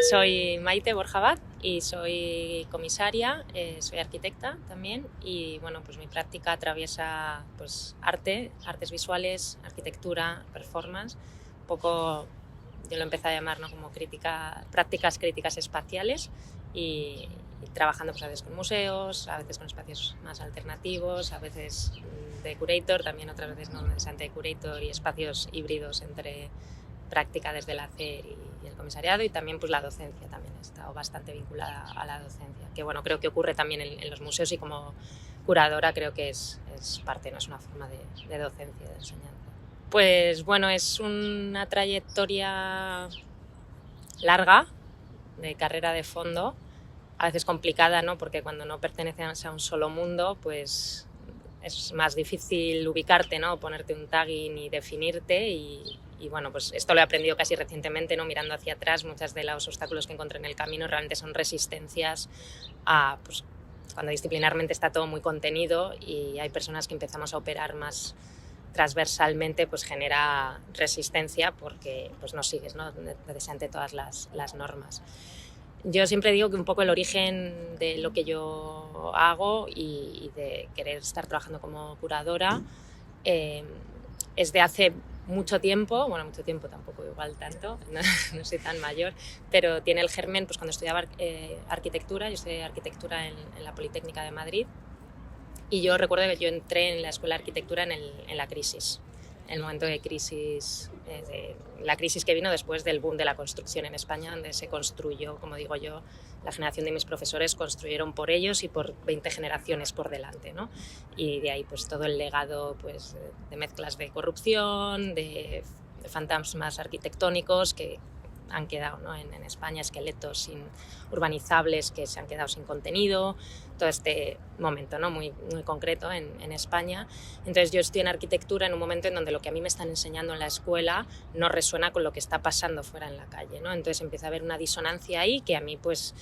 Soy Maite Borja y soy comisaria, soy arquitecta también y bueno, pues mi práctica atraviesa pues arte, artes visuales, arquitectura, performance, un poco yo lo empecé a llamar, ¿no?, como prácticas críticas espaciales y trabajando pues a veces con museos, a veces con espacios más alternativos, a veces de curator, también otras veces no necesariamente de curator y espacios híbridos entre práctica desde el hacer y el comisariado, y también pues la docencia también he estado bastante vinculada a la docencia, que bueno, creo que ocurre también en los museos y como curadora creo que es parte, no es una forma de docencia, de enseñanza. Pues bueno, es una trayectoria larga de carrera de fondo, a veces complicada, ¿no?, porque cuando no perteneces a un solo mundo, pues es más difícil ubicarte, ¿no?, ponerte un tagging y definirte y bueno, pues esto lo he aprendido casi recientemente, ¿no?, mirando hacia atrás. Muchos de los obstáculos que encontré en el camino realmente son resistencias a, pues, cuando disciplinarmente está todo muy contenido y hay personas que empezamos a operar más transversalmente, pues genera resistencia porque pues no sigues, ¿no?, necesariamente todas las normas. Yo siempre digo que un poco el origen de lo que yo hago y de querer estar trabajando como curadora es de hace mucho tiempo, bueno, mucho tiempo tampoco igual tanto, no soy tan mayor, pero tiene el germen pues cuando estudiaba arquitectura. Yo estudié arquitectura en la Politécnica de Madrid y yo recuerdo que yo entré en la escuela de arquitectura en la crisis, en el momento de crisis, la crisis que vino después del boom de la construcción en España, donde se construyó, como digo yo, la generación de mis profesores construyeron por ellos y por 20 generaciones por delante, ¿no? Y de ahí pues todo el legado pues, de mezclas de corrupción, de fantasmas arquitectónicos que han quedado, ¿no?, en España, esqueletos urbanizables que se han quedado sin contenido, todo este momento, ¿no?, muy concreto en España. Entonces yo estoy en arquitectura en un momento en donde lo que a mí me están enseñando en la escuela no resuena con lo que está pasando fuera en la calle, ¿no? Entonces empieza a haber una disonancia ahí que a mí pues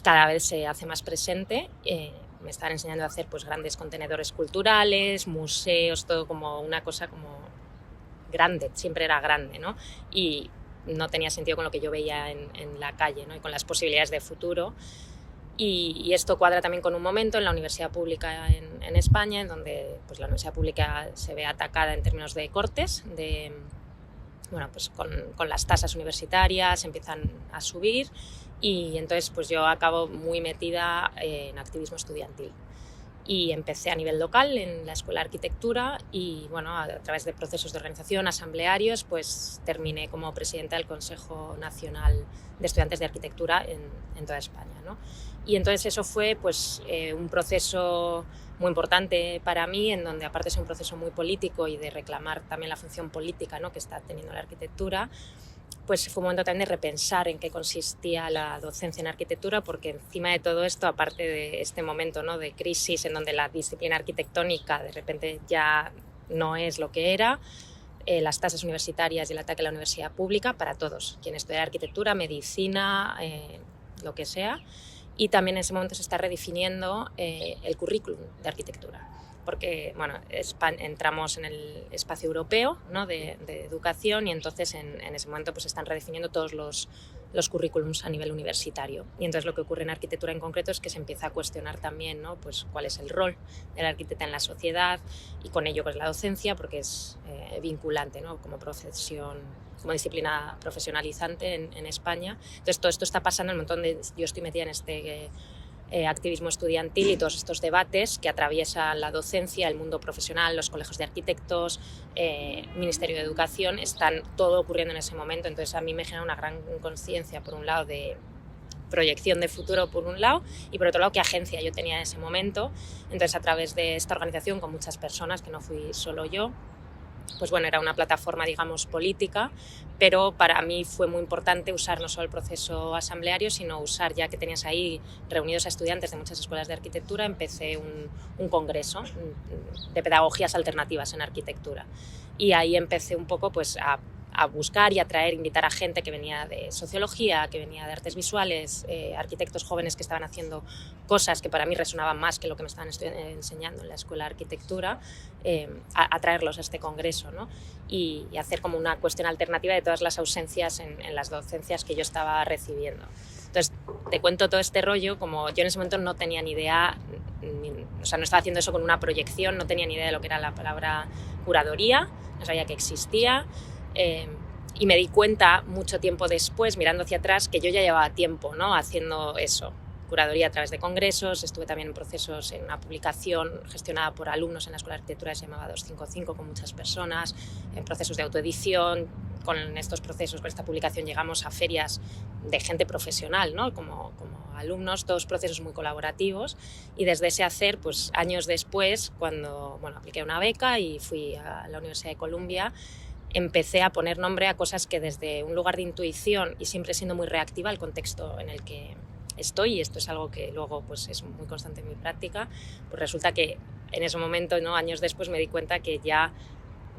cada vez se hace más presente. Me están enseñando a hacer pues grandes contenedores culturales, museos, todo como una cosa como grande, siempre era grande, ¿no? Y no tenía sentido con lo que yo veía en la calle, ¿no?, y con las posibilidades de futuro. Y esto cuadra también con un momento en la universidad pública en España, en donde pues, la universidad pública se ve atacada en términos de cortes, bueno, pues con las tasas universitarias empiezan a subir y entonces pues yo acabo muy metida en activismo estudiantil. Y empecé a nivel local en la Escuela de Arquitectura y bueno, a través de procesos de organización, asamblearios, pues terminé como presidenta del Consejo Nacional de Estudiantes de Arquitectura en toda España, ¿no? Y entonces eso fue pues un proceso muy importante para mí, en donde aparte es un proceso muy político y de reclamar también la función política, ¿no?, que está teniendo la arquitectura, pues fue un momento también de repensar en qué consistía la docencia en arquitectura, porque encima de todo esto, aparte de este momento, ¿no?, de crisis en donde la disciplina arquitectónica de repente ya no es lo que era, las tasas universitarias y el ataque a la universidad pública para todos, quien estudia arquitectura, medicina, lo que sea, y también en ese momento se está redefiniendo el currículum de arquitectura, porque bueno, entramos en el espacio europeo, ¿no?, de educación y entonces en ese momento pues están redefiniendo todos los currículums a nivel universitario. Y entonces lo que ocurre en arquitectura en concreto es que se empieza a cuestionar también, ¿no?, pues cuál es el rol del arquitecto en la sociedad y con ello pues la docencia, porque es vinculante, ¿no?, como profesión, como disciplina profesionalizante en España. Entonces todo esto está pasando en un montón de... Yo estoy metida en este activismo estudiantil y todos estos debates que atraviesan la docencia, el mundo profesional, los colegios de arquitectos, Ministerio de Educación, están todo ocurriendo en ese momento. Entonces a mí me genera una gran conciencia, por un lado, de proyección de futuro por un lado y por otro lado qué agencia yo tenía en ese momento. Entonces a través de esta organización con muchas personas, que no fui solo yo, pues bueno, era una plataforma, digamos, política, pero para mí fue muy importante usar no solo el proceso asambleario, sino usar, ya que tenías ahí reunidos a estudiantes de muchas escuelas de arquitectura, empecé un congreso de pedagogías alternativas en arquitectura. Y ahí empecé un poco pues, a a buscar y atraer, invitar a gente que venía de sociología, que venía de artes visuales, arquitectos jóvenes que estaban haciendo cosas que para mí resonaban más que lo que me estaban enseñando en la escuela de arquitectura, a traerlos a este congreso, ¿no? Y hacer como una cuestión alternativa de todas las ausencias en las docencias que yo estaba recibiendo. Entonces, te cuento todo este rollo, como yo en ese momento no tenía ni idea, o sea, no estaba haciendo eso con una proyección, no tenía ni idea de lo que era la palabra curadoría, no sabía que existía, y me di cuenta mucho tiempo después, mirando hacia atrás, que yo ya llevaba tiempo, ¿no?, haciendo eso, curadoría a través de congresos. Estuve también en procesos, en una publicación gestionada por alumnos en la Escuela de Arquitectura que se llamaba 255, con muchas personas, en procesos de autoedición. Con estos procesos, con esta publicación, llegamos a ferias de gente profesional, ¿no?, como alumnos, todos procesos muy colaborativos. Y desde ese hacer, pues años después, cuando apliqué una beca y fui a la Universidad de Columbia, empecé a poner nombre a cosas que desde un lugar de intuición y siempre siendo muy reactiva al contexto en el que estoy, y esto es algo que luego pues es muy constante en mi práctica, pues resulta que en ese momento, ¿no?, años después me di cuenta que ya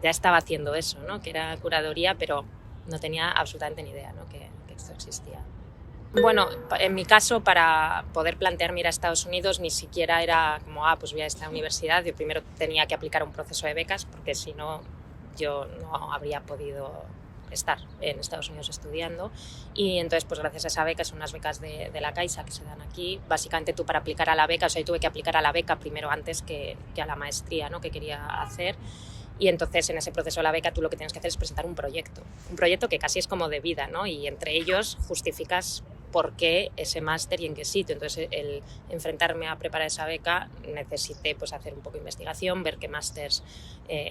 estaba haciendo eso, ¿no?, que era curadoría, pero no tenía absolutamente ni idea, ¿no?, que esto existía. Bueno, en mi caso, para poder plantearme ir a Estados Unidos, ni siquiera era como, pues voy a esta universidad. Yo primero tenía que aplicar un proceso de becas, porque si no, yo no habría podido estar en Estados Unidos estudiando. Y entonces, pues gracias a esa beca, son unas becas de la Caixa que se dan aquí. Básicamente tú, para aplicar a la beca, o sea, yo tuve que aplicar a la beca primero antes que a la maestría, ¿no?, que quería hacer. Y entonces, en ese proceso de la beca, tú lo que tienes que hacer es presentar un proyecto que casi es como de vida, ¿no?, y entre ellos justificas por qué ese máster y en qué sitio. Entonces, el enfrentarme a preparar esa beca, necesité pues hacer un poco de investigación, ver qué másters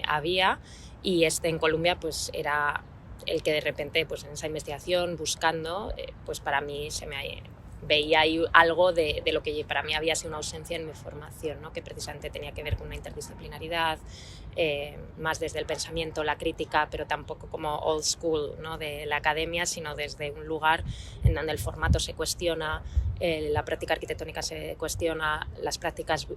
había, y en Columbia pues era el que de repente, pues en esa investigación, buscando, pues para mí veía ahí algo de lo que para mí había sido una ausencia en mi formación, ¿no?, que precisamente tenía que ver con una interdisciplinaridad, más desde el pensamiento, la crítica, pero tampoco como old school, ¿no?, de la academia, sino desde un lugar en donde el formato se cuestiona, la práctica arquitectónica se cuestiona, las prácticas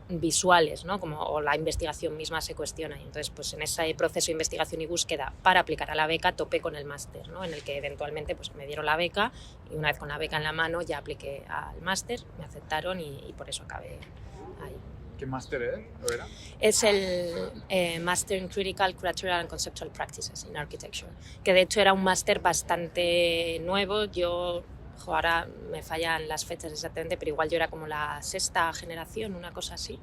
visuales, ¿no?, o la investigación misma se cuestiona. Y entonces, pues en ese proceso de investigación y búsqueda para aplicar a la beca, topé con el máster, ¿no?, en el que eventualmente pues me dieron la beca, y una vez con la beca en la mano ya apliqué al máster, me aceptaron y por eso acabé ahí. ¿Qué máster era? Es el Master in Critical, Curatorial and Conceptual Practices in Architecture, que de hecho era un máster bastante nuevo. Yo, ahora me fallan las fechas exactamente, pero igual yo era como la sexta generación, una cosa así.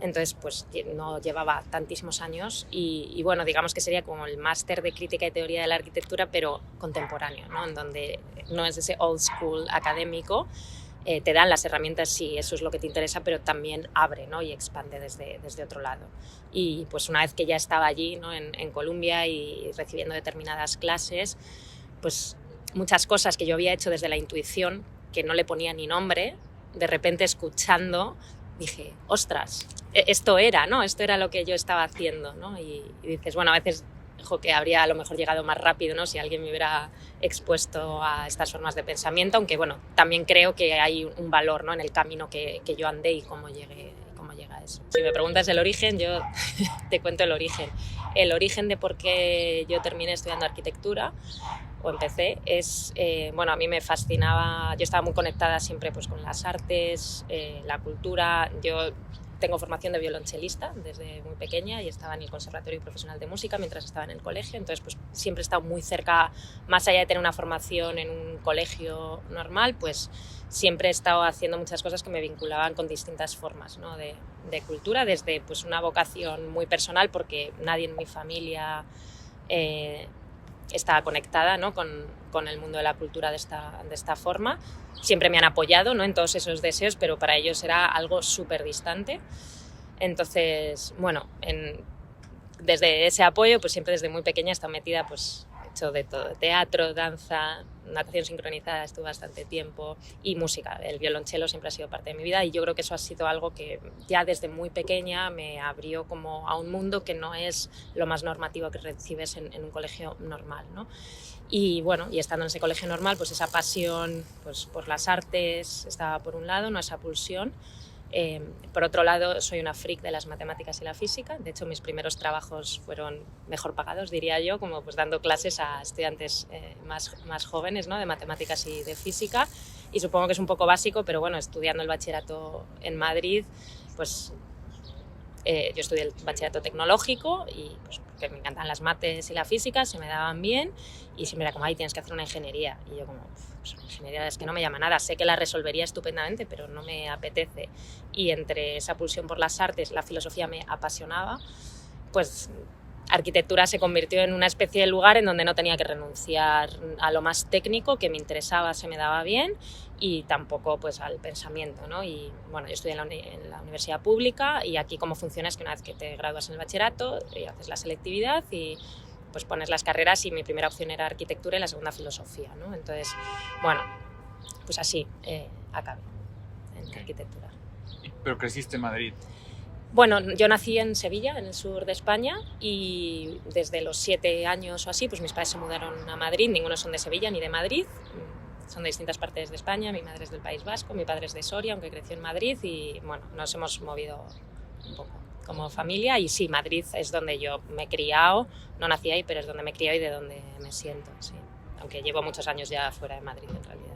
Entonces, pues no llevaba tantísimos años y bueno, digamos que sería como el máster de crítica y teoría de la arquitectura, pero contemporáneo, ¿no?, en donde no es ese old school académico. Te dan las herramientas si eso es lo que te interesa, pero también abre, ¿no?, y expande desde otro lado. Y pues una vez que ya estaba allí, ¿no?, en Columbia y recibiendo determinadas clases, pues muchas cosas que yo había hecho desde la intuición, que no le ponía ni nombre, de repente escuchando dije, ostras, esto era, ¿no?, esto era lo que yo estaba haciendo, ¿no? Y dices, bueno, a veces que habría a lo mejor llegado más rápido, ¿no?, si alguien me hubiera expuesto a estas formas de pensamiento, aunque bueno, también creo que hay un valor, ¿no?, en el camino que yo andé y cómo llegué a eso. Si me preguntas el origen, yo te cuento el origen. El origen de por qué yo terminé estudiando arquitectura, o empecé, es, a mí me fascinaba, yo estaba muy conectada siempre pues con las artes, la cultura. Yo tengo formación de violonchelista desde muy pequeña y estaba en el Conservatorio Profesional de Música mientras estaba en el colegio, entonces pues siempre he estado muy cerca, más allá de tener una formación en un colegio normal, pues siempre he estado haciendo muchas cosas que me vinculaban con distintas formas, ¿no?, de cultura, desde pues una vocación muy personal, porque nadie en mi familia estaba conectada, ¿no?, con el mundo de la cultura de esta forma. Siempre me han apoyado, ¿no?, en todos esos deseos, pero para ellos era algo súper distante. Entonces, bueno, desde ese apoyo, pues siempre desde muy pequeña he estado metida, pues he hecho de todo, teatro, danza, natación sincronizada, estuve bastante tiempo, y música. El violonchelo siempre ha sido parte de mi vida y yo creo que eso ha sido algo que ya desde muy pequeña me abrió como a un mundo que no es lo más normativo que recibes en un colegio normal, ¿no? Y bueno, y estando en ese colegio normal, pues esa pasión pues por las artes estaba por un lado, ¿no?, esa pulsión, Por otro lado, soy una freak de las matemáticas y la física. De hecho, mis primeros trabajos fueron mejor pagados, diría yo, como pues dando clases a estudiantes más jóvenes, ¿no? De matemáticas y de física. Y supongo que es un poco básico, pero bueno, estudiando el bachillerato en Madrid, pues yo estudié el bachillerato tecnológico y pues porque me encantan las mates y la física, se me daban bien y siempre era como, ay, tienes que hacer una ingeniería. Y yo como, pues una ingeniería es que no me llama nada, sé que la resolvería estupendamente, pero no me apetece. Y entre esa pulsión por las artes, la filosofía me apasionaba, pues arquitectura se convirtió en una especie de lugar en donde no tenía que renunciar a lo más técnico, que me interesaba, se me daba bien, y tampoco pues al pensamiento, ¿no? Y bueno, yo estudié en la universidad pública y aquí cómo funciona es que una vez que te gradúas en el bachillerato haces la selectividad y pues pones las carreras y mi primera opción era arquitectura y la segunda filosofía, ¿no? Entonces, bueno, pues así acabé en arquitectura. ¿Pero creciste en Madrid? Bueno, yo nací en Sevilla, en el sur de España, y desde los 7 años o así, pues mis padres se mudaron a Madrid. Ninguno son de Sevilla ni de Madrid, son de distintas partes de España. Mi madre es del País Vasco, mi padre es de Soria, aunque creció en Madrid, y bueno, nos hemos movido un poco como familia. Y sí, Madrid es donde yo me he criado, no nací ahí, pero es donde me he criado y de donde me siento, sí. Aunque llevo muchos años ya fuera de Madrid, en realidad.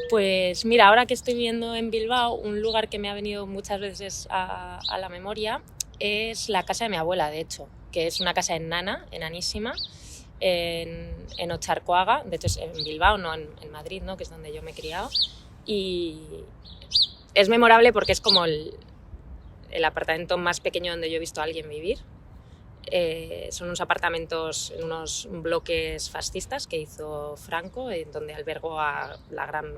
Pues mira, ahora que estoy viviendo en Bilbao, un lugar que me ha venido muchas veces a la memoria es la casa de mi abuela, de hecho, que es una casa enanísima, en Otxarkoaga, de hecho es en Bilbao, no en Madrid, ¿no? Que es donde yo me he criado. Y es memorable porque es como el apartamento más pequeño donde yo he visto a alguien vivir. Son unos apartamentos en unos bloques fascistas que hizo Franco, donde albergó a la gran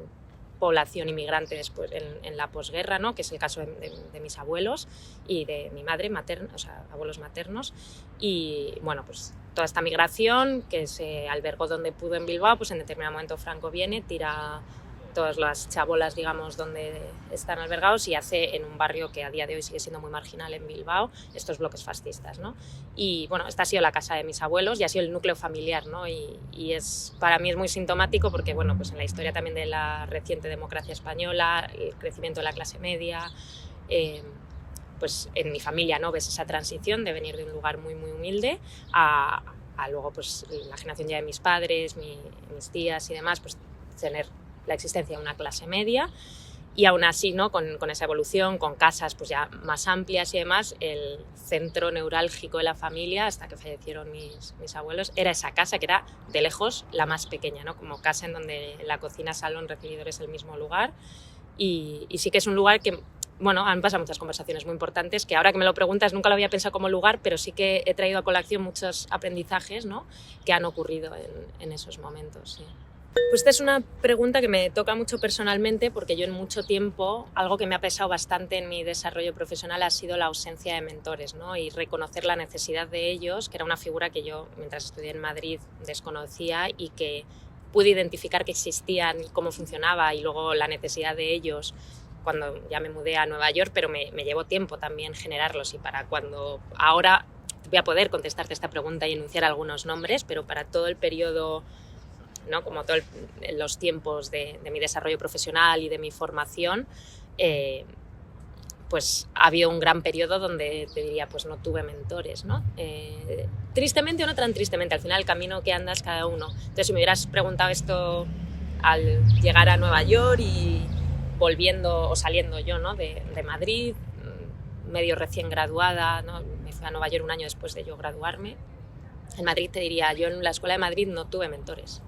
población inmigrante después en la posguerra, ¿no? Que es el caso de mis abuelos y de mi madre materna, o sea, abuelos maternos. Y bueno, pues toda esta migración que se albergó donde pudo en Bilbao, pues en determinado momento Franco viene, tira todas las chabolas, digamos, donde están albergados y hace en un barrio que a día de hoy sigue siendo muy marginal en Bilbao estos bloques fascistas, ¿no? Y bueno, esta ha sido la casa de mis abuelos y ha sido el núcleo familiar, ¿no? Y para mí es muy sintomático porque, bueno, pues en la historia también de la reciente democracia española, el crecimiento de la clase media, pues en mi familia, ¿no? Ves esa transición de venir de un lugar muy, muy humilde a luego, pues la generación ya de mis padres, mis tías y demás, pues tener la existencia de una clase media y aún así, ¿no? con esa evolución, con casas pues ya más amplias y demás, el centro neurálgico de la familia, hasta que fallecieron mis abuelos, era esa casa que era de lejos la más pequeña, ¿no? Como casa en donde la cocina, salón, recibidor es el mismo lugar y sí que es un lugar que, bueno, han pasado muchas conversaciones muy importantes que ahora que me lo preguntas nunca lo había pensado como lugar, pero sí que he traído a colación muchos aprendizajes, ¿no? Que han ocurrido en esos momentos, sí. Pues esta es una pregunta que me toca mucho personalmente porque yo en mucho tiempo, algo que me ha pesado bastante en mi desarrollo profesional ha sido la ausencia de mentores, ¿no? Y reconocer la necesidad de ellos, que era una figura que yo, mientras estudié en Madrid, desconocía y que pude identificar que existían y cómo funcionaba y luego la necesidad de ellos cuando ya me mudé a Nueva York, pero me llevó tiempo también generarlos y para cuando ahora voy a poder contestarte esta pregunta y enunciar algunos nombres, pero para todo el periodo, ¿no? Como todos los tiempos de mi desarrollo profesional y de mi formación, pues ha habido un gran periodo donde te diría, pues no tuve mentores, ¿no? Tristemente o no tan tristemente, al final el camino que andas cada uno. Entonces, si me hubieras preguntado esto al llegar a Nueva York y volviendo o saliendo yo, ¿no? de Madrid, medio recién graduada, ¿no? Me fui a Nueva York un año después de yo graduarme. En Madrid te diría, yo en la Escuela de Madrid no tuve mentores.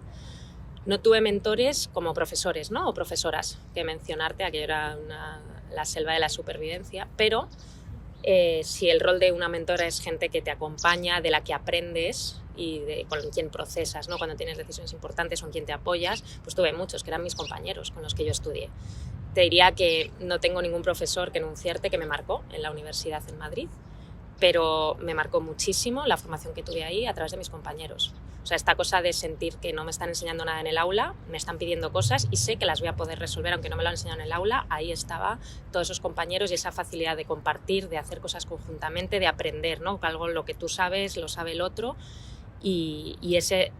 No tuve mentores como profesores, ¿no? O profesoras, que mencionarte, aquello era la selva de la supervivencia, pero si el rol de una mentora es gente que te acompaña, de la que aprendes y con quien procesas, ¿no? Cuando tienes decisiones importantes o en quien te apoyas, pues tuve muchos, que eran mis compañeros con los que yo estudié. Te diría que no tengo ningún profesor que enunciarte que me marcó en la universidad en Madrid, pero me marcó muchísimo la formación que tuve ahí a través de mis compañeros. O sea, esta cosa de sentir que no me están enseñando nada en el aula, me están pidiendo cosas y sé que las voy a poder resolver aunque no me lo han enseñado en el aula, ahí estaba todos esos compañeros y esa facilidad de compartir, de hacer cosas conjuntamente, de aprender, ¿no? Algo lo que tú sabes, lo sabe el otro y ese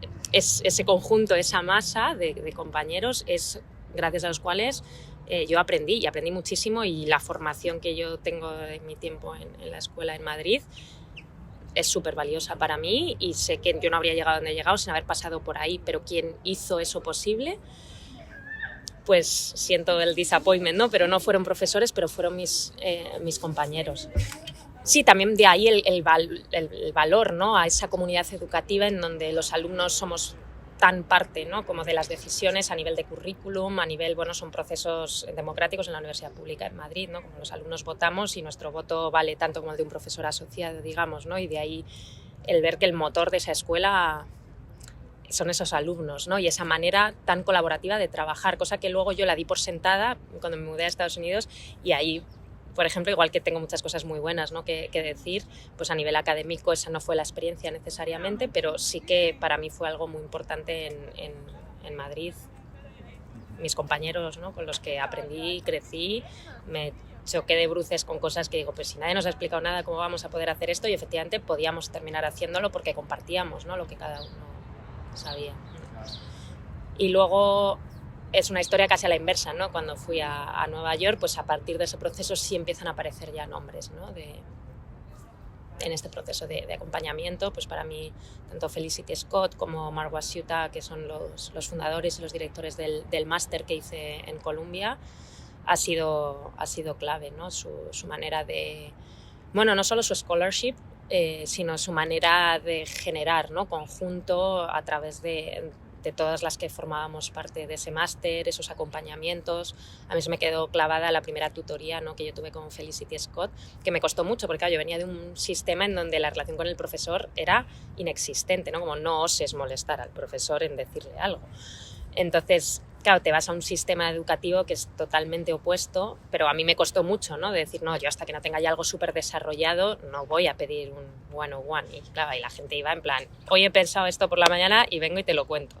conjunto, esa masa de compañeros es gracias a los cuales yo aprendí muchísimo, y la formación que yo tengo en mi tiempo en la escuela en Madrid es súper valiosa para mí, y sé que yo no habría llegado donde he llegado sin haber pasado por ahí, pero quien hizo eso posible, pues siento el disappointment, ¿no? Pero no fueron profesores, pero fueron mis compañeros. Sí, también de ahí el valor, ¿no?, a esa comunidad educativa en donde los alumnos somos tan parte, ¿no?, como de las decisiones a nivel de currículum, a nivel, bueno, son procesos democráticos en la Universidad Pública en Madrid, ¿no?, como los alumnos votamos y nuestro voto vale tanto como el de un profesor asociado, digamos, ¿no?, y de ahí el ver que el motor de esa escuela son esos alumnos, ¿no?, y esa manera tan colaborativa de trabajar, cosa que luego yo la di por sentada cuando me mudé a Estados Unidos, y ahí, por ejemplo, igual que tengo muchas cosas muy buenas, ¿no?, que decir, pues a nivel académico esa no fue la experiencia necesariamente, pero sí que para mí fue algo muy importante en Madrid. Mis compañeros, ¿no?, con los que aprendí, crecí, me choqué de bruces con cosas que digo, pues si nadie nos ha explicado nada, ¿cómo vamos a poder hacer esto? Y efectivamente podíamos terminar haciéndolo porque compartíamos, ¿no?, lo que cada uno sabía. Y luego es una historia casi a la inversa, ¿no? Cuando fui a Nueva York, pues a partir de ese proceso sí empiezan a aparecer ya nombres, ¿no?, en este proceso de acompañamiento. Pues para mí, tanto Felicity Scott como Mark Wasiuta, que son los fundadores y los directores del máster que hice en Columbia, ha sido clave, ¿no?, su manera de, bueno, no solo su scholarship, sino su manera de generar, ¿no?, conjunto a través de todas las que formábamos parte de ese máster, esos acompañamientos. A mí se me quedó clavada la primera tutoría, ¿no?, que yo tuve con Felicity Scott, que me costó mucho porque claro, yo venía de un sistema en donde la relación con el profesor era inexistente, ¿no?, como no oses molestar al profesor en decirle algo. Entonces, claro, te vas a un sistema educativo que es totalmente opuesto, pero a mí me costó mucho, ¿no?, de decir, no, yo hasta que no tenga ya algo súper desarrollado no voy a pedir un one-on-one. Y claro, y la gente iba en plan, hoy he pensado esto por la mañana y vengo y te lo cuento.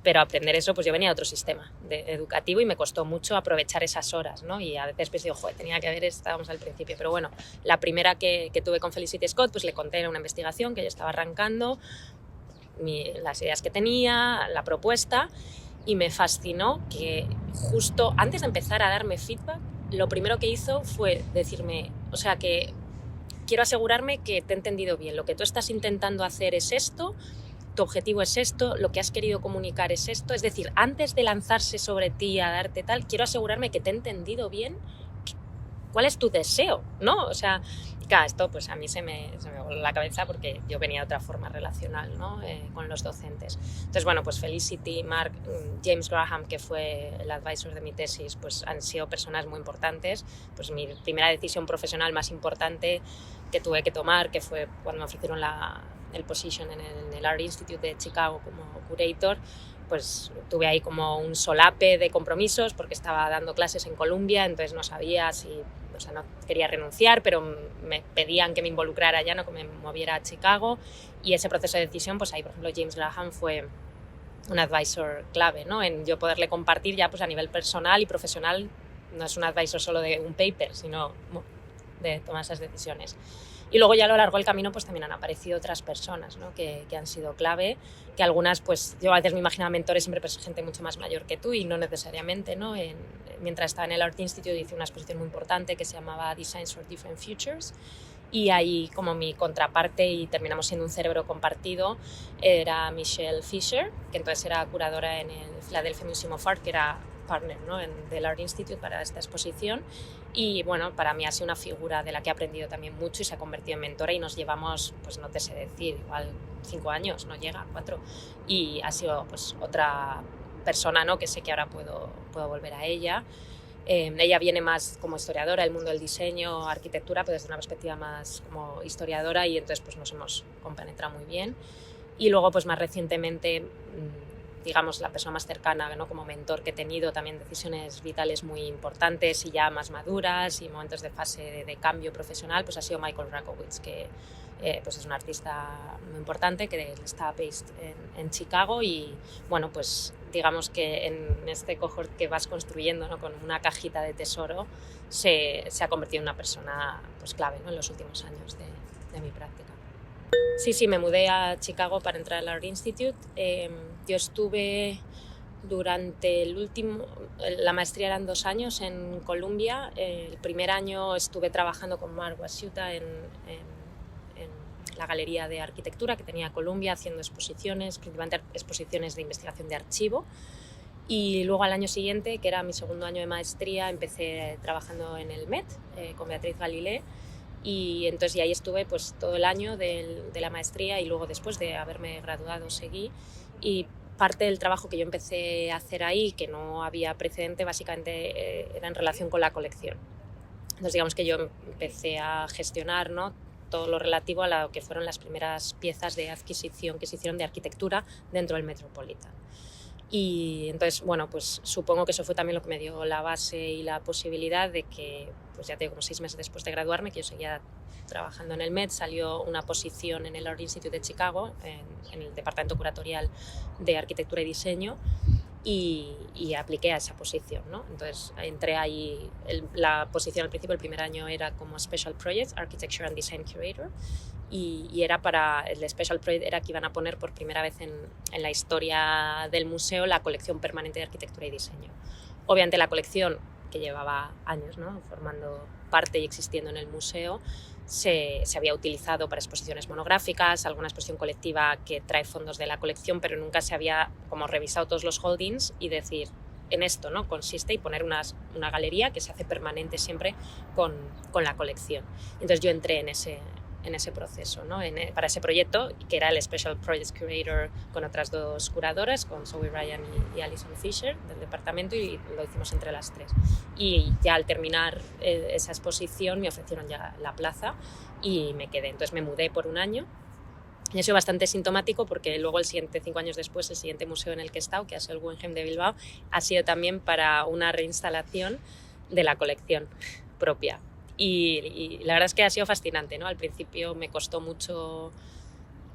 Pero aprender eso, pues yo venía de otro sistema educativo y me costó mucho aprovechar esas horas, ¿no? Y a veces pues digo, joder, tenía que haber estado al principio. Pero bueno, la primera que tuve con Felicity Scott, pues le conté una investigación que yo estaba arrancando, las ideas que tenía, la propuesta, y me fascinó que justo antes de empezar a darme feedback, lo primero que hizo fue decirme, o sea, que quiero asegurarme que te he entendido bien, lo que tú estás intentando hacer es esto, tu objetivo es esto, lo que has querido comunicar es esto, es decir, antes de lanzarse sobre ti a darte tal, quiero asegurarme que te he entendido bien cuál es tu deseo, ¿no? O sea, claro, esto pues a mí se me voló la cabeza porque yo venía de otra forma relacional, ¿no?, con los docentes. Entonces, bueno, pues Felicity, Mark, James Graham, que fue el advisor de mi tesis, pues han sido personas muy importantes. Pues mi primera decisión profesional más importante que tuve que tomar, que fue cuando me ofrecieron el position en el Art Institute de Chicago como curator, pues tuve ahí como un solape de compromisos porque estaba dando clases en Columbia, entonces no sabía si, o sea, no quería renunciar, pero me pedían que me involucrara ya, no que me moviera a Chicago, y ese proceso de decisión, pues ahí, por ejemplo, James Graham fue un advisor clave, ¿no?, en yo poderle compartir ya pues a nivel personal y profesional, no es un advisor solo de un paper, sino de tomar esas decisiones. Y luego ya a lo largo del camino pues también han aparecido otras personas, ¿no?, que han sido clave, que algunas pues yo a veces me imaginaba mentores siempre pues gente mucho más mayor que tú y no necesariamente, ¿no? Mientras estaba en el Art Institute hice una exposición muy importante que se llamaba Designs for Different Futures, y ahí como mi contraparte, y terminamos siendo un cerebro compartido, era Michelle Fisher, que entonces era curadora en el Philadelphia Museum of Art, que era partner, ¿no?, del Art Institute para esta exposición. Y bueno, para mí ha sido una figura de la que he aprendido también mucho y se ha convertido en mentora, y nos llevamos, pues no te sé decir, igual 5 años, no llega, 4, y ha sido pues otra persona, ¿no?, que sé que ahora puedo volver a ella. Ella viene más como historiadora del mundo del diseño, arquitectura, pero desde una perspectiva más como historiadora, y entonces pues nos hemos compenetrado muy bien. Y luego pues más recientemente, digamos, la persona más cercana, ¿no?, como mentor que he tenido, también decisiones vitales muy importantes y ya más maduras y momentos de fase de cambio profesional, pues ha sido Michael Rakowitz, que pues es un artista muy importante que está based en Chicago, y bueno, pues digamos que en este cohort que vas construyendo, ¿no?, con una cajita de tesoro, se ha convertido en una persona pues clave, ¿no?, en los últimos años de mi práctica. Sí, me mudé a Chicago para entrar al Art Institute. Yo estuve durante la maestría eran 2 años en Columbia. El primer año estuve trabajando con Mark Wasiuta en la galería de arquitectura que tenía Columbia, haciendo exposiciones, principalmente exposiciones de investigación de archivo. Y luego al año siguiente, que era mi segundo año de maestría, empecé trabajando en el Met con Beatriz Galilé. Y entonces ahí estuve pues, todo el año de la maestría y luego después de haberme graduado seguí. Y parte del trabajo que yo empecé a hacer ahí, que no había precedente, básicamente era en relación con la colección. Entonces digamos que yo empecé a gestionar, ¿no?, todo lo relativo a lo que fueron las primeras piezas de adquisición que se hicieron de arquitectura dentro del Metropolitan. Y entonces, bueno, pues supongo que eso fue también lo que me dio la base y la posibilidad de que, pues ya tengo como 6 meses después de graduarme, que yo seguía trabajando en el Met, salió una posición en el Art Institute de Chicago, en el departamento curatorial de arquitectura y diseño, y apliqué a esa posición, ¿no? Entonces entré ahí, la posición al principio, el primer año era como Special Projects, Architecture and Design Curator, y era para, el Special Project era que iban a poner por primera vez en la historia del museo la colección permanente de arquitectura y diseño. Obviamente la colección, que llevaba años, ¿no?, formando parte y existiendo en el museo, se había utilizado para exposiciones monográficas, alguna exposición colectiva que trae fondos de la colección, pero nunca se había como revisado todos los holdings y decir, en esto, ¿no?, consiste, y poner una galería que se hace permanente siempre con la colección. Entonces yo entré en ese proceso, ¿no?, para ese proyecto, que era el Special Projects Curator con otras 2 curadoras, con Zoe Ryan y Alison Fisher del departamento, y lo hicimos entre las 3. Y ya al terminar esa exposición me ofrecieron ya la plaza y me quedé. Entonces me mudé por 1 año. Y ha sido bastante sintomático porque luego el siguiente, 5 años después, el siguiente museo en el que he estado, que ha sido el Guggenheim de Bilbao, ha sido también para una reinstalación de la colección propia. Y la verdad es que ha sido fascinante, ¿no? Al principio me costó mucho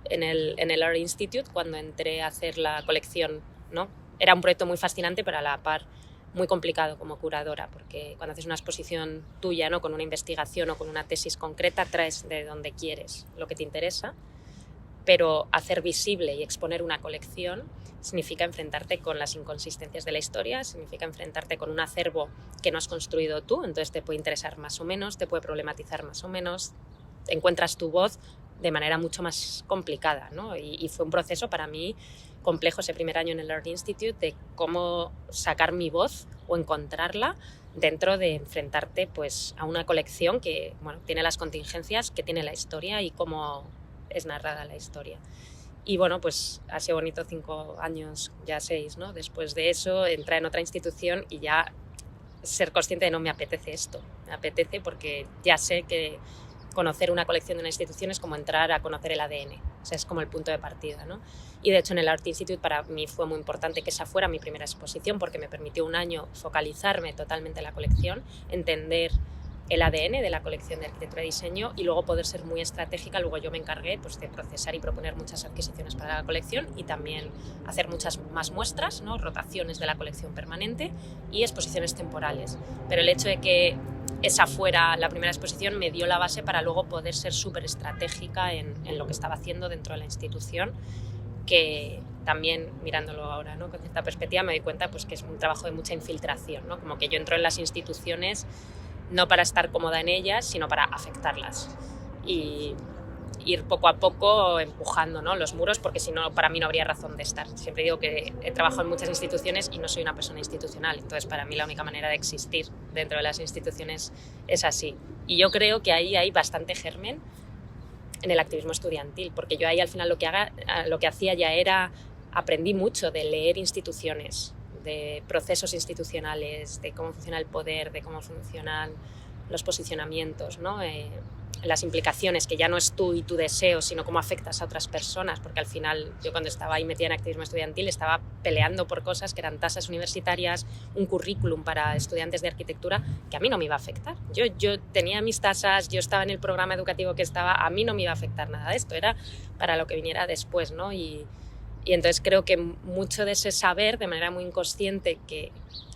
en el Art Institute cuando entré a hacer la colección, ¿no? Era un proyecto muy fascinante, pero a la par muy complicado como curadora, porque cuando haces una exposición tuya, ¿no?, con una investigación o con una tesis concreta, traes de donde quieres lo que te interesa, pero hacer visible y exponer una colección significa enfrentarte con las inconsistencias de la historia, significa enfrentarte con un acervo que no has construido tú, entonces te puede interesar más o menos, te puede problematizar más o menos, encuentras tu voz de manera mucho más complicada, ¿no? Y fue un proceso para mí complejo ese primer año en el Art Institute de cómo sacar mi voz o encontrarla dentro de enfrentarte pues, a una colección que, bueno, tiene las contingencias que tiene la historia y cómo es narrada la historia. Y bueno, pues ha sido bonito 5 años, ya 6, ¿no? Después de eso, entrar en otra institución y ya ser consciente de no me apetece esto. Me apetece porque ya sé que conocer una colección de una institución es como entrar a conocer el ADN. O sea, es como el punto de partida, ¿no? Y de hecho en el Art Institute para mí fue muy importante que esa fuera mi primera exposición porque me permitió 1 año focalizarme totalmente en la colección, entender el ADN de la colección de arquitectura y diseño y luego poder ser muy estratégica. Luego yo me encargué pues, de procesar y proponer muchas adquisiciones para la colección y también hacer muchas más muestras, ¿no?, rotaciones de la colección permanente y exposiciones temporales. Pero el hecho de que esa fuera la primera exposición me dio la base para luego poder ser súper estratégica en lo que estaba haciendo dentro de la institución, que también mirándolo ahora, ¿no?, con cierta perspectiva me doy cuenta pues, que es un trabajo de mucha infiltración, ¿no? Como que yo entro en las instituciones no para estar cómoda en ellas, sino para afectarlas y ir poco a poco empujando, ¿no?, los muros, porque si no, para mí no habría razón de estar. Siempre digo que he trabajado en muchas instituciones y no soy una persona institucional, entonces para mí la única manera de existir dentro de las instituciones es así. Y yo creo que ahí hay bastante germen en el activismo estudiantil, porque yo ahí al final lo que hacía ya era, aprendí mucho de leer instituciones, de procesos institucionales, de cómo funciona el poder, de cómo funcionan los posicionamientos, ¿no? Las implicaciones, que ya no es tú y tu deseo, sino cómo afectas a otras personas, porque al final yo cuando estaba ahí metida en activismo estudiantil estaba peleando por cosas que eran tasas universitarias, un currículum para estudiantes de arquitectura que a mí no me iba a afectar. Yo tenía mis tasas, yo estaba en el programa educativo que estaba, a mí no me iba a afectar nada de esto, era para lo que viniera después, ¿no? Y entonces creo que mucho de ese saber, de manera muy inconsciente, que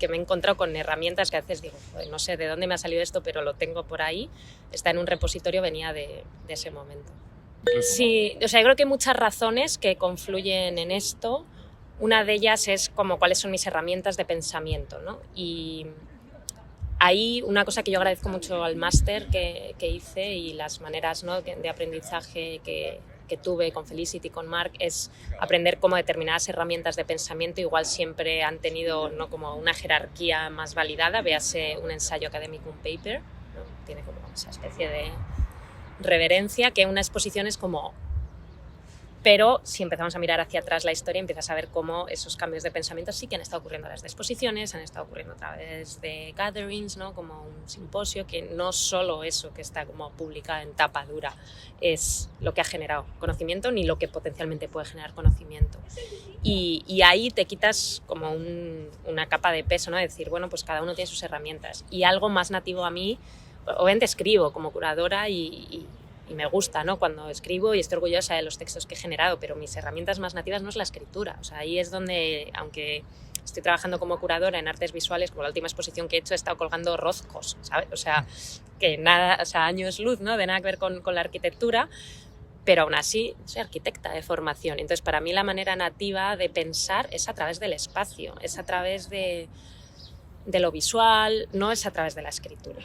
me he encontrado con herramientas que a veces digo, no sé de dónde me ha salido esto, pero lo tengo por ahí, está en un repositorio, venía de ese momento. Sí, o sea, yo creo que hay muchas razones que confluyen en esto. Una de ellas es como cuáles son mis herramientas de pensamiento, ¿no? Y ahí una cosa que yo agradezco mucho al máster que hice y las maneras, ¿no?, de aprendizaje que tuve con Felicity y con Marc es aprender cómo determinadas herramientas de pensamiento igual siempre han tenido, ¿no?, como una jerarquía más validada, véase un ensayo académico, un paper, ¿no? Tiene como esa especie de reverencia que una exposición es como... Pero si empezamos a mirar hacia atrás la historia, empiezas a ver cómo esos cambios de pensamiento sí que han estado ocurriendo a través de exposiciones, han estado ocurriendo a través de gatherings, ¿no?, como un simposio, que no solo eso que está como publicado en tapa dura es lo que ha generado conocimiento, ni lo que potencialmente puede generar conocimiento. Y ahí te quitas como una capa de peso, ¿no?, de decir, bueno, pues cada uno tiene sus herramientas. Y algo más nativo a mí, obviamente escribo como curadora y me gusta, ¿no?, cuando escribo y estoy orgullosa de los textos que he generado, pero mis herramientas más nativas no es la escritura. O sea, ahí es donde, aunque estoy trabajando como curadora en artes visuales, como la última exposición que he hecho, he estado colgando rozcos, ¿sabes? O sea, que nada, o sea, años luz, ¿no?, de nada que ver con la arquitectura, pero aún así soy arquitecta de formación. Entonces, para mí la manera nativa de pensar es a través del espacio, es a través de lo visual, no es a través de la escritura.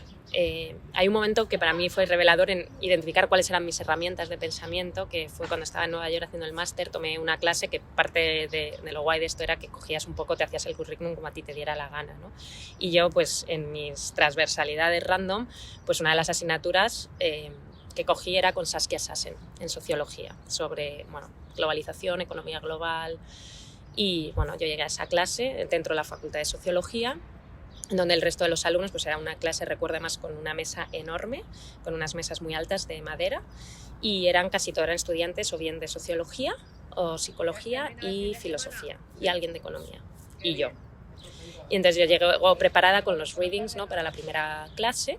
Hay un momento que para mí fue revelador en identificar cuáles eran mis herramientas de pensamiento, que fue cuando estaba en Nueva York haciendo el máster. Tomé una clase que parte de lo guay de esto era que cogías un poco, te hacías el currículum como a ti te diera la gana, ¿no? Y yo, pues en mis transversalidades random, pues una de las asignaturas que cogí era con Saskia Sassen, en sociología, sobre, bueno, globalización, economía global. Y bueno, yo llegué a esa clase dentro de la Facultad de Sociología, donde el resto de los alumnos, pues era una clase, recuerdo además, con una mesa enorme, con unas mesas muy altas de madera, y eran casi todos eran estudiantes o bien de sociología o psicología y filosofía, y alguien de economía, y yo. Y entonces yo llegué preparada con los readings, ¿no?, para la primera clase,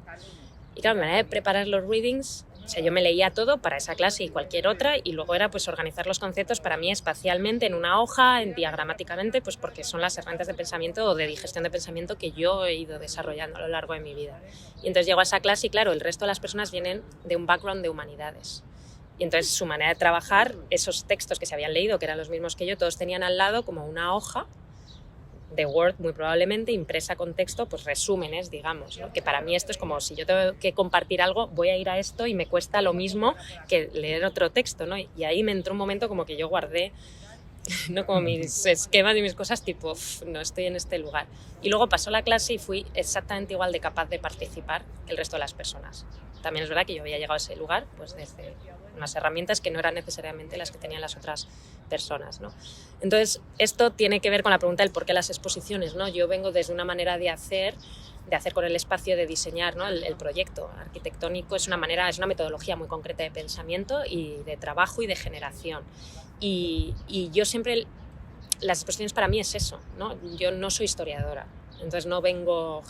y claro, mi manera de preparar los readings, o sea, yo me leía todo para esa clase y cualquier otra, y luego era pues organizar los conceptos para mí espacialmente en una hoja, en diagramáticamente, pues porque son las herramientas de pensamiento o de digestión de pensamiento que yo he ido desarrollando a lo largo de mi vida. Y entonces llego a esa clase y claro, el resto de las personas vienen de un background de humanidades. Y entonces su manera de trabajar, esos textos que se habían leído, que eran los mismos que yo, todos tenían al lado como una hoja de Word, muy probablemente, impresa con texto, pues resúmenes, digamos, ¿no? Que para mí esto es como si yo tengo que compartir algo, voy a ir a esto y me cuesta lo mismo que leer otro texto, ¿no? Y ahí me entró un momento como que yo guardé, ¿no?, como mis esquemas y mis cosas, tipo, no estoy en este lugar. Y luego pasó la clase y fui exactamente igual de capaz de participar que el resto de las personas. También es verdad que yo había llegado a ese lugar pues desde unas herramientas que no eran necesariamente las que tenían las otras personas, ¿no? Entonces, esto tiene que ver con la pregunta del por qué las exposiciones, ¿no? Yo vengo desde una manera de hacer con el espacio, de diseñar, ¿no? El proyecto arquitectónico es una metodología muy concreta de pensamiento y de trabajo y de generación. Y yo siempre, las exposiciones para mí es eso, ¿no? Yo no soy historiadora, entonces no vengo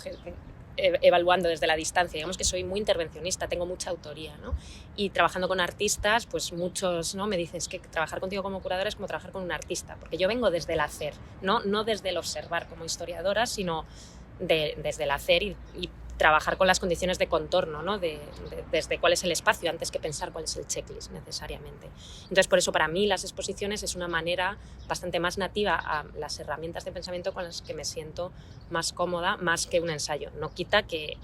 evaluando desde la distancia, digamos que soy muy intervencionista, tengo mucha autoría, ¿no? Y trabajando con artistas, pues muchos, ¿no?, me dicen es que trabajar contigo como curadora es como trabajar con un artista, porque yo vengo desde el hacer, no desde el observar como historiadora, sino desde el hacer y trabajar con las condiciones de contorno, ¿no?, desde cuál es el espacio antes que pensar cuál es el checklist necesariamente. Entonces, por eso para mí las exposiciones es una manera bastante más nativa a las herramientas de pensamiento con las que me siento más cómoda, más que un ensayo. No quita que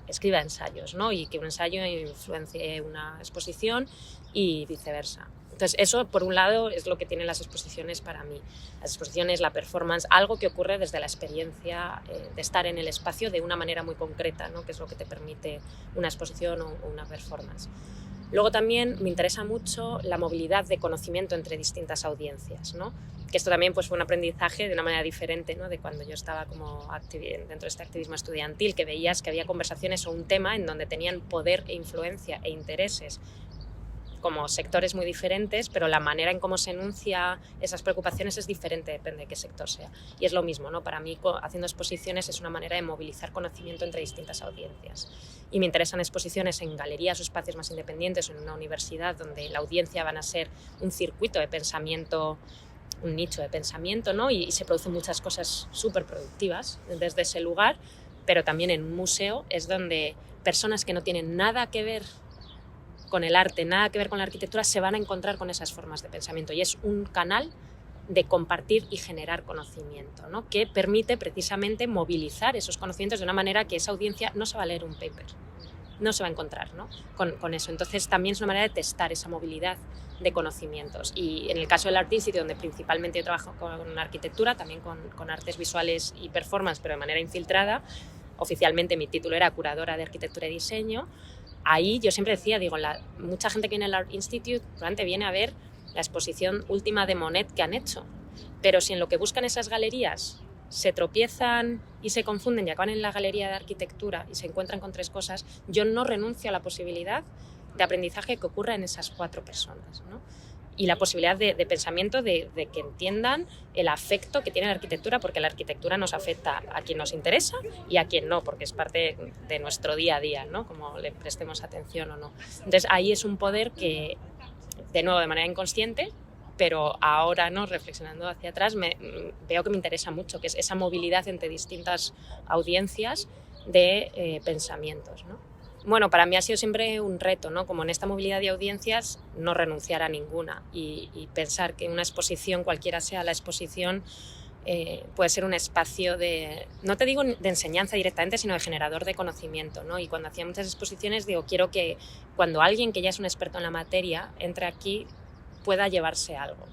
escriba ensayos, ¿no?, y que un ensayo influencie una exposición y viceversa. Entonces, eso, por un lado, es lo que tienen las exposiciones para mí. Las exposiciones, la performance, algo que ocurre desde la experiencia de estar en el espacio de una manera muy concreta, ¿no?, que es lo que te permite una exposición o una performance. Luego también me interesa mucho la movilidad de conocimiento entre distintas audiencias, ¿no?, que esto también pues, fue un aprendizaje de una manera diferente, ¿no?, de cuando yo estaba como dentro de este activismo estudiantil, que veías que había conversaciones o un tema en donde tenían poder e influencia e intereses como sectores muy diferentes, pero la manera en cómo se enuncia esas preocupaciones es diferente, depende de qué sector sea. Y es lo mismo, ¿no? Para mí, haciendo exposiciones es una manera de movilizar conocimiento entre distintas audiencias. Y me interesan exposiciones en galerías o espacios más independientes o en una universidad donde la audiencia van a ser un circuito de pensamiento, un nicho de pensamiento, ¿no? Y se producen muchas cosas súper productivas desde ese lugar, pero también en un museo es donde personas que no tienen nada que ver con el arte, nada que ver con la arquitectura, se van a encontrar con esas formas de pensamiento y es un canal de compartir y generar conocimiento, ¿no? Que permite precisamente movilizar esos conocimientos de una manera que esa audiencia no se va a leer un paper, no se va a encontrar, ¿no? con eso. Entonces también es una manera de testar esa movilidad de conocimientos. Y en el caso del Art Institute, donde principalmente yo trabajo con arquitectura, también con artes visuales y performance, pero de manera infiltrada, oficialmente mi título era curadora de arquitectura y diseño. Ahí yo siempre decía, digo, mucha gente que viene al Art Institute probablemente viene a ver la exposición última de Monet que han hecho, pero si en lo que buscan esas galerías se tropiezan y se confunden y acaban en la galería de arquitectura y se encuentran con 3 cosas, yo no renuncio a la posibilidad de aprendizaje que ocurra en esas 4 personas, ¿no? Y la posibilidad de pensamiento de que entiendan el afecto que tiene la arquitectura, porque la arquitectura nos afecta a quien nos interesa y a quien no, porque es parte de nuestro día a día, ¿no? Como le prestemos atención o no. Entonces ahí es un poder que, de nuevo, de manera inconsciente, pero ahora, ¿no?, reflexionando hacia atrás, veo que me interesa mucho, que es esa movilidad entre distintas audiencias de pensamientos, ¿no? Bueno, para mí ha sido siempre un reto, ¿no? Como en esta movilidad de audiencias, no renunciar a ninguna y pensar que una exposición, cualquiera sea la exposición, puede ser un espacio de, no te digo de enseñanza directamente, sino de generador de conocimiento, ¿no? Y cuando hacía muchas exposiciones digo, quiero que cuando alguien que ya es un experto en la materia entre aquí, pueda llevarse algo.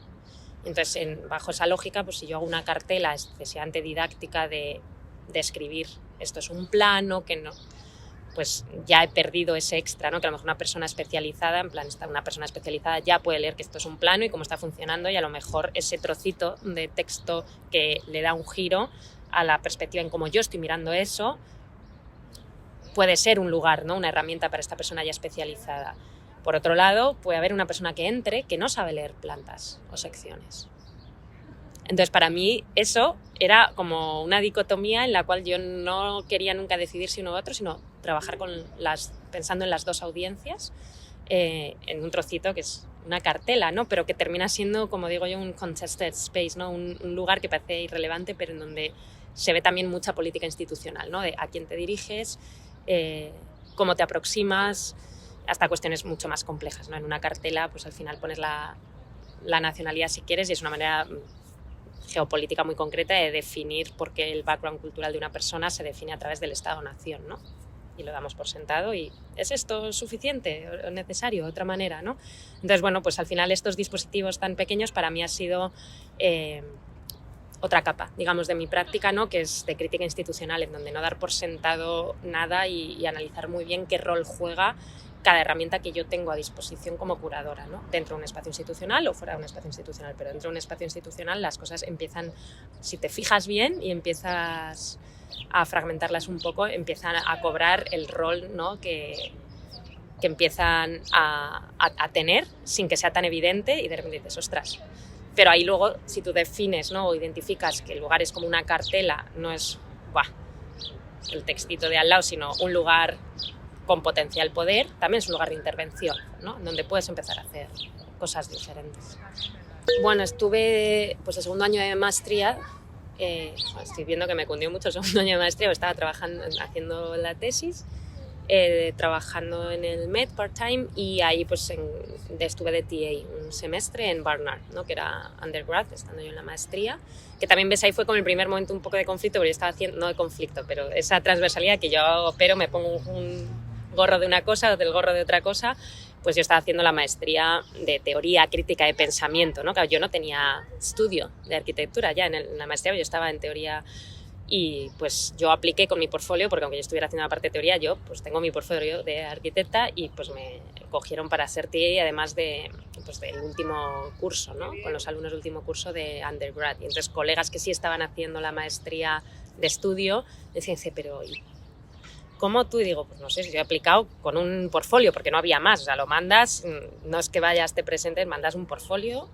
Entonces, bajo esa lógica, pues si yo hago una cartela excesivamente didáctica de escribir, esto es un plano, que no, pues ya he perdido ese extra, ¿no? Que a lo mejor una persona especializada, en plan, una persona especializada ya puede leer que esto es un plano y cómo está funcionando, y a lo mejor ese trocito de texto que le da un giro a la perspectiva en cómo yo estoy mirando eso, puede ser un lugar, ¿no? Una herramienta para esta persona ya especializada. Por otro lado, puede haber una persona que entre que no sabe leer plantas o secciones. Entonces, para mí eso era como una dicotomía en la cual yo no quería nunca decidir si uno u otro, sino trabajar pensando en las 2 audiencias, en un trocito que es una cartela, ¿no? Pero que termina siendo, como digo yo, un contested space, ¿no? Un lugar que parece irrelevante, pero en donde se ve también mucha política institucional, ¿no? De a quién te diriges, cómo te aproximas, hasta cuestiones mucho más complejas, ¿no? En una cartela, pues al final pones la nacionalidad si quieres, y es una manera geopolítica muy concreta de definir por qué el background cultural de una persona se define a través del Estado-nación, ¿no? Y lo damos por sentado y ¿es esto suficiente o necesario? Otra manera, ¿no? Entonces, bueno, pues al final estos dispositivos tan pequeños para mí ha sido otra capa, digamos, de mi práctica, ¿no? Que es de crítica institucional, en donde no dar por sentado nada y analizar muy bien qué rol juega cada herramienta que yo tengo a disposición como curadora, ¿no? Dentro de un espacio institucional o fuera de un espacio institucional, pero dentro de un espacio institucional las cosas empiezan, si te fijas bien y empiezas a fragmentarlas un poco, empiezan a cobrar el rol, ¿no?, que empiezan a tener sin que sea tan evidente, y de repente dices, ostras. Pero ahí luego, si tú defines, ¿no?, o identificas que el lugar es como una cartela, no es el textito de al lado, sino un lugar con potencial poder, también es un lugar de intervención, ¿no?, donde puedes empezar a hacer cosas diferentes. Bueno, estuve pues el segundo año de maestría, estoy viendo que me cundió mucho el segundo año de maestría, estaba trabajando, haciendo la tesis, trabajando en el Met part-time, y ahí pues estuve de TA un semestre en Barnard, ¿no?, que era undergrad, estando yo en la maestría, que también ves ahí fue como el primer momento un poco de conflicto, porque yo estaba haciendo, no de conflicto, pero esa transversalidad que yo opero, me pongo un gorro de una cosa o del gorro de otra cosa, pues yo estaba haciendo la maestría de teoría crítica de pensamiento, ¿no? Claro, yo no tenía estudio de arquitectura ya en la maestría, yo estaba en teoría. Y pues yo apliqué con mi portfolio, porque aunque yo estuviera haciendo la parte de teoría, yo pues tengo mi portfolio de arquitecta, y pues me cogieron para ser TA, además del último curso, ¿no?, con los alumnos del último curso de undergrad. Y entonces colegas que sí estaban haciendo la maestría de estudio decían, pero ¿cómo tú? Y digo, pues no sé, yo he aplicado con un portfolio, porque no había más, o sea, lo mandas, no es que vayas, te presentes, mandas un portfolio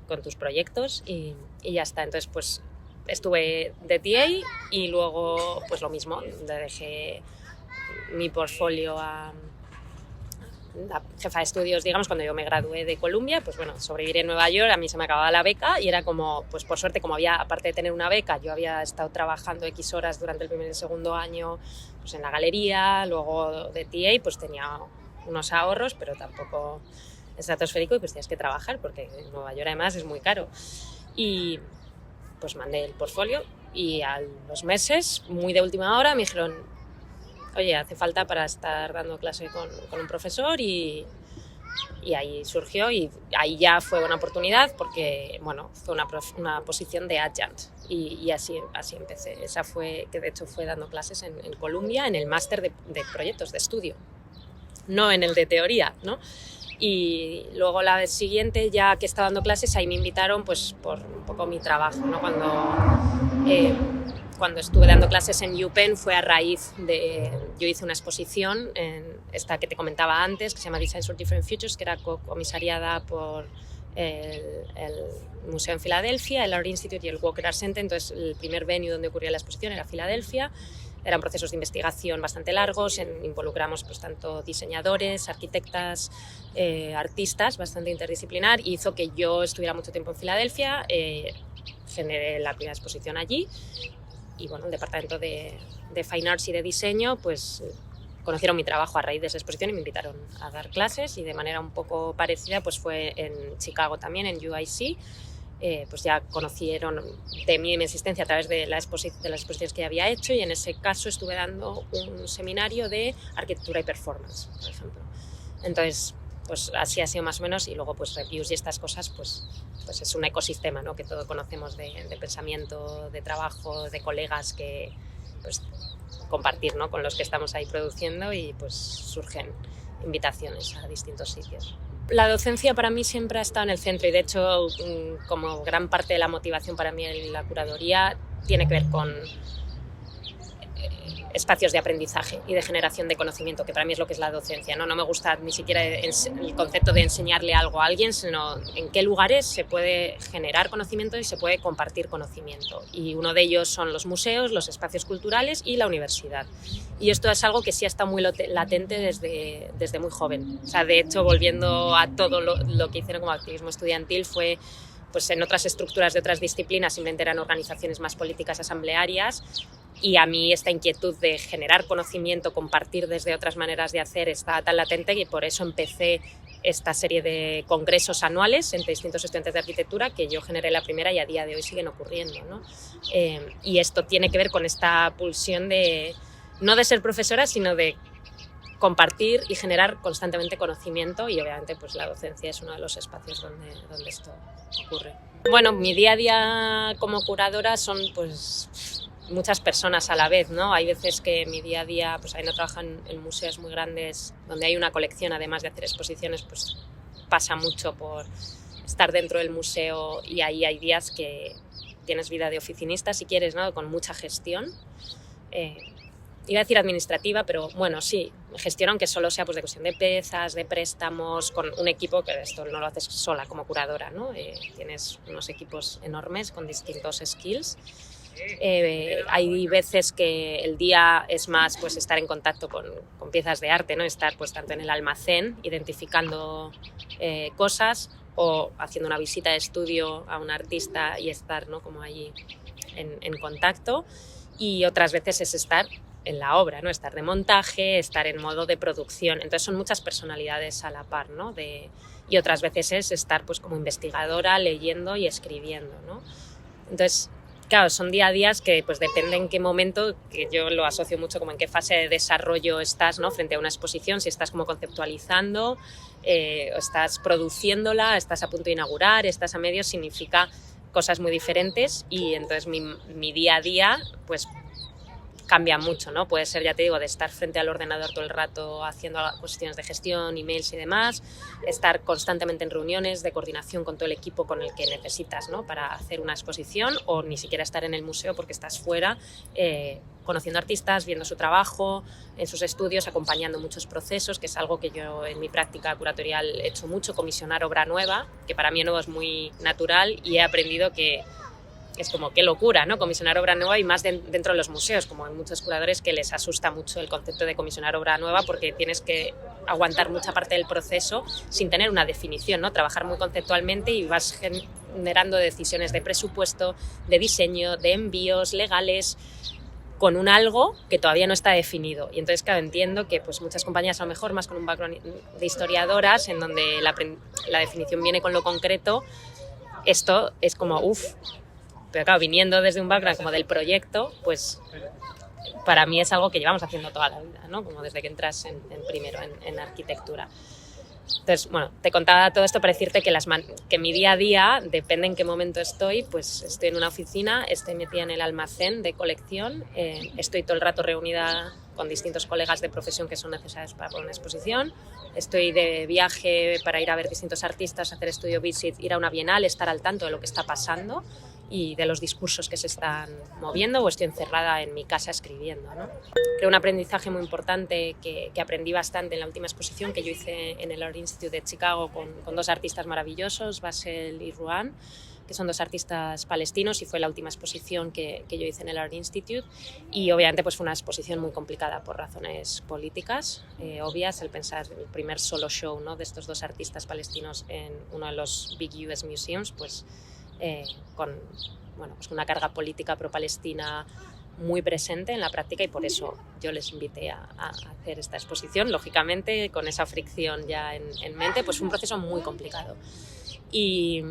con tus proyectos y ya está. Entonces pues estuve de TA y luego pues lo mismo, le dejé mi portfolio a la jefa de estudios, digamos, cuando yo me gradué de Columbia. Pues bueno, sobrevivir en Nueva York, a mí se me acababa la beca y era como, pues por suerte, como había, aparte de tener una beca, yo había estado trabajando X horas durante el primer y el segundo año pues en la galería, luego de TA, pues tenía unos ahorros, pero tampoco estratosférico, y pues tienes que trabajar porque en Nueva York además es muy caro. y pues mandé el portfolio y a los meses, muy de última hora, me dijeron, oye, hace falta para estar dando clase con un profesor y ahí surgió y ahí ya fue una oportunidad porque, bueno, fue una posición de adjunct y así empecé. Esa fue, que de hecho fue dando clases en Columbia, en el máster de proyectos de estudio, no en el de teoría, ¿no? Y luego la vez siguiente, ya que estaba dando clases, ahí me invitaron pues por un poco mi trabajo, ¿no? Cuando estuve dando clases en UPenn fue a raíz de... Yo hice una exposición, esta que te comentaba antes, que se llama Designs for Different Futures, que era comisariada por el Museo en Filadelfia, el Art Institute y el Walker Art Center. Entonces, el primer venue donde ocurría la exposición era Filadelfia. Eran procesos de investigación bastante largos, involucramos pues, tanto diseñadores, arquitectas, artistas, bastante interdisciplinar. Hizo que yo estuviera mucho tiempo en Filadelfia, generé la primera exposición allí. Y bueno, el departamento de Fine Arts y de diseño pues conocieron mi trabajo a raíz de esa exposición y me invitaron a dar clases, y de manera un poco parecida pues fue en Chicago también, en UIC. Pues ya conocieron de mi existencia a través de las exposiciones que había hecho, y en ese caso estuve dando un seminario de arquitectura y performance, por ejemplo. Entonces, pues así ha sido más o menos, y luego pues reviews y estas cosas pues es un ecosistema, ¿no? Que todos conocemos de pensamiento, de trabajo, de colegas que pues compartir, ¿no? Con los que estamos ahí produciendo, y pues surgen invitaciones a distintos sitios. La docencia para mí siempre ha estado en el centro, y de hecho como gran parte de la motivación para mí en la curaduría tiene que ver con espacios de aprendizaje y de generación de conocimiento, que para mí es lo que es la docencia, ¿no? No me gusta ni siquiera el concepto de enseñarle algo a alguien, sino en qué lugares se puede generar conocimiento y se puede compartir conocimiento. Y uno de ellos son los museos, los espacios culturales y la universidad. Y esto es algo que sí está muy latente desde muy joven. O sea, de hecho, volviendo a todo lo que hicieron como activismo estudiantil, fue pues en otras estructuras de otras disciplinas, simplemente eran organizaciones más políticas asamblearias. Y a mí esta inquietud de generar conocimiento, compartir desde otras maneras de hacer, está tan latente, que por eso empecé esta serie de congresos anuales entre distintos estudiantes de arquitectura, que yo generé la primera y a día de hoy siguen ocurriendo, ¿no? Y esto tiene que ver con esta pulsión de, no de ser profesora, sino de compartir y generar constantemente conocimiento, y obviamente pues la docencia es uno de los espacios donde esto ocurre. Bueno, mi día a día como curadora son pues muchas personas a la vez, ¿no? Hay veces que mi día a día, pues ahí no trabajan en museos muy grandes donde hay una colección, además de hacer exposiciones, pues pasa mucho por estar dentro del museo, y ahí hay días que tienes vida de oficinista, si quieres, ¿no? Con mucha gestión. Iba a decir administrativa, pero bueno, sí, gestión, aunque solo sea pues de cuestión de piezas, de préstamos, con un equipo, que esto no lo haces sola como curadora, ¿no? Tienes unos equipos enormes con distintos skills. Hay veces que el día es más pues estar en contacto con piezas de arte, ¿no? Estar pues tanto en el almacén identificando cosas, o haciendo una visita de estudio a un artista y estar, ¿no? Como allí en contacto. Y otras veces es estar en la obra, ¿no? Estar de montaje, estar en modo de producción. Entonces son muchas personalidades a la par, ¿no? Y otras veces es estar pues como investigadora, leyendo y escribiendo, ¿no? Entonces, claro, son día a días que pues depende en qué momento, que yo lo asocio mucho como en qué fase de desarrollo estás, ¿no? Frente a una exposición, si estás como conceptualizando, o estás produciéndola, estás a punto de inaugurar, estás a medio, significa cosas muy diferentes, y entonces mi día a día pues cambia mucho, ¿no? Puede ser, ya te digo, de estar frente al ordenador todo el rato haciendo cuestiones de gestión, emails y demás, estar constantemente en reuniones de coordinación con todo el equipo con el que necesitas, ¿no? Para hacer una exposición, o ni siquiera estar en el museo porque estás fuera, conociendo artistas, viendo su trabajo, en sus estudios, acompañando muchos procesos, que es algo que yo en mi práctica curatorial he hecho mucho, comisionar obra nueva, que para mí nuevo es muy natural, y he aprendido que es como qué locura, ¿no? Comisionar obra nueva, y más dentro de los museos, como hay muchos curadores que les asusta mucho el concepto de comisionar obra nueva, porque tienes que aguantar mucha parte del proceso sin tener una definición, ¿no? Trabajar muy conceptualmente, y vas generando decisiones de presupuesto, de diseño, de envíos legales, con un algo que todavía no está definido. Y entonces, claro, entiendo que pues, muchas compañías, a lo mejor más con un background de historiadoras, en donde la definición viene con lo concreto, esto es como, pero claro, viniendo desde un background como del proyecto, pues para mí es algo que llevamos haciendo toda la vida, ¿no? Como desde que entras en primero en arquitectura. Entonces, bueno, te contaba todo esto para decirte que mi día a día, depende en qué momento estoy, pues estoy en una oficina, estoy metida en el almacén de colección, estoy todo el rato reunida con distintos colegas de profesión que son necesarios para poner una exposición, estoy de viaje para ir a ver distintos artistas, hacer estudio visit, ir a una bienal, estar al tanto de lo que está pasando y de los discursos que se están moviendo, o estoy encerrada en mi casa escribiendo, ¿no? Creo un aprendizaje muy importante que aprendí bastante en la última exposición que yo hice en el Art Institute de Chicago con dos artistas maravillosos, Basel y Ruan, que son dos artistas palestinos, y fue la última exposición que yo hice en el Art Institute, y obviamente pues fue una exposición muy complicada por razones políticas obvias, el pensar el primer solo show, ¿no?, de estos dos artistas palestinos en uno de los Big US Museums, pues con una carga política pro-palestina muy presente en la práctica, y por eso yo les invité a hacer esta exposición, lógicamente con esa fricción ya en mente. Pues fue un proceso muy complicado y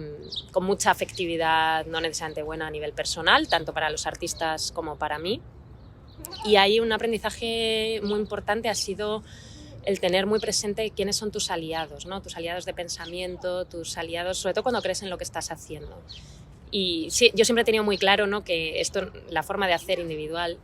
con mucha afectividad no necesariamente buena a nivel personal, tanto para los artistas como para mí, y ahí un aprendizaje muy importante ha sido el tener muy presente quiénes son tus aliados, ¿no? Tus aliados de pensamiento, tus aliados, sobre todo cuando crees en lo que estás haciendo. Y sí, yo siempre he tenido muy claro, ¿no?, que la forma de hacer individual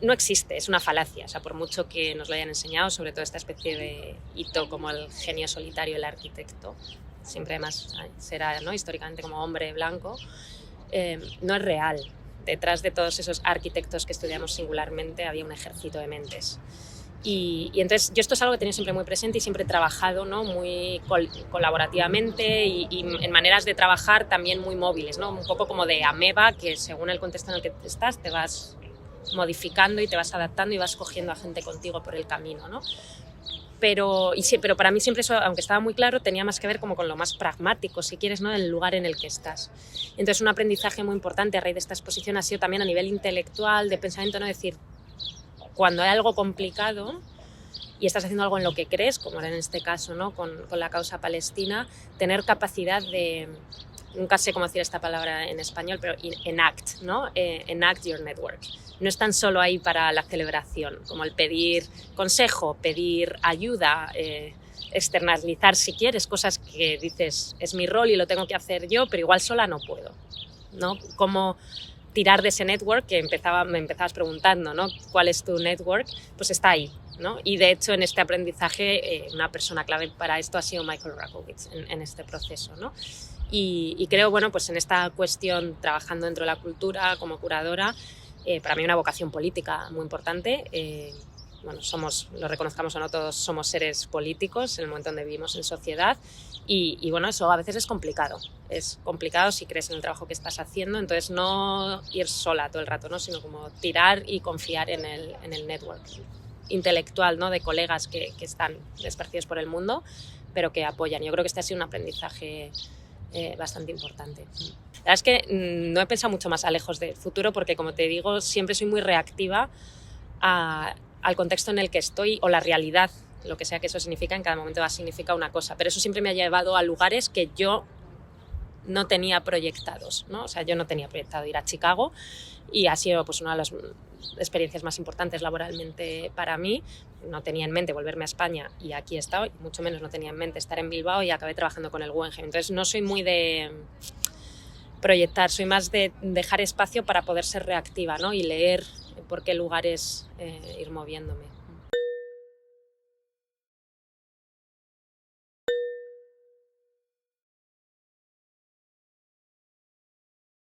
no existe, es una falacia. O sea, por mucho que nos lo hayan enseñado, sobre todo esta especie de hito como el genio solitario, el arquitecto, siempre además será, ¿no?, históricamente como hombre blanco, no es real. Detrás de todos esos arquitectos que estudiamos singularmente había un ejército de mentes. Y entonces yo esto es algo que he tenido siempre muy presente y siempre he trabajado, ¿no?, muy colaborativamente y en maneras de trabajar también muy móviles, ¿no?, un poco como de ameba, que según el contexto en el que estás te vas modificando y te vas adaptando y vas cogiendo a gente contigo por el camino, ¿no? Pero para mí siempre eso, aunque estaba muy claro, tenía más que ver como con lo más pragmático, si quieres, ¿no?, del lugar en el que estás. Entonces un aprendizaje muy importante a raíz de esta exposición ha sido también a nivel intelectual, de pensamiento, ¿no?, decir, cuando hay algo complicado y estás haciendo algo en lo que crees, como era en este caso, ¿no?, con la causa palestina, tener capacidad de, nunca sé cómo decir esta palabra en español, pero enact, ¿no? Enact your network. No es tan solo ahí para la celebración, como el pedir consejo, pedir ayuda, externalizar si quieres, cosas que dices, es mi rol y lo tengo que hacer yo, pero igual sola no puedo, ¿no? Como tirar de ese network que me empezabas preguntando, ¿no?, ¿cuál es tu network? Pues está ahí, ¿no? Y de hecho en este aprendizaje una persona clave para esto ha sido Michael Rakowitz en este proceso, ¿no? Y creo, bueno, pues en esta cuestión, trabajando dentro de la cultura como curadora, para mí una vocación política muy importante. Bueno, lo reconozcamos o no, todos somos seres políticos en el momento donde vivimos en sociedad, y bueno, eso a veces es complicado si crees en el trabajo que estás haciendo. Entonces no ir sola todo el rato, ¿no?, sino como tirar y confiar en el network intelectual, ¿no?, de colegas que están esparcidos por el mundo, pero que apoyan. Yo creo que este ha sido un aprendizaje bastante importante. La verdad es que no he pensado mucho más a lejos del futuro, porque como te digo, siempre soy muy reactiva al contexto en el que estoy o la realidad, lo que sea que eso significa, en cada momento va a significar una cosa, pero eso siempre me ha llevado a lugares que yo no tenía proyectados, ¿no? O sea, yo no tenía proyectado ir a Chicago, y ha sido pues una de las experiencias más importantes laboralmente para mí. No tenía en mente volverme a España y aquí he estado, y mucho menos no tenía en mente estar en Bilbao, y acabé trabajando con el Guggenheim. Entonces no soy muy de proyectar, soy más de dejar espacio para poder ser reactiva, ¿no?, y leer por qué lugares ir moviéndome.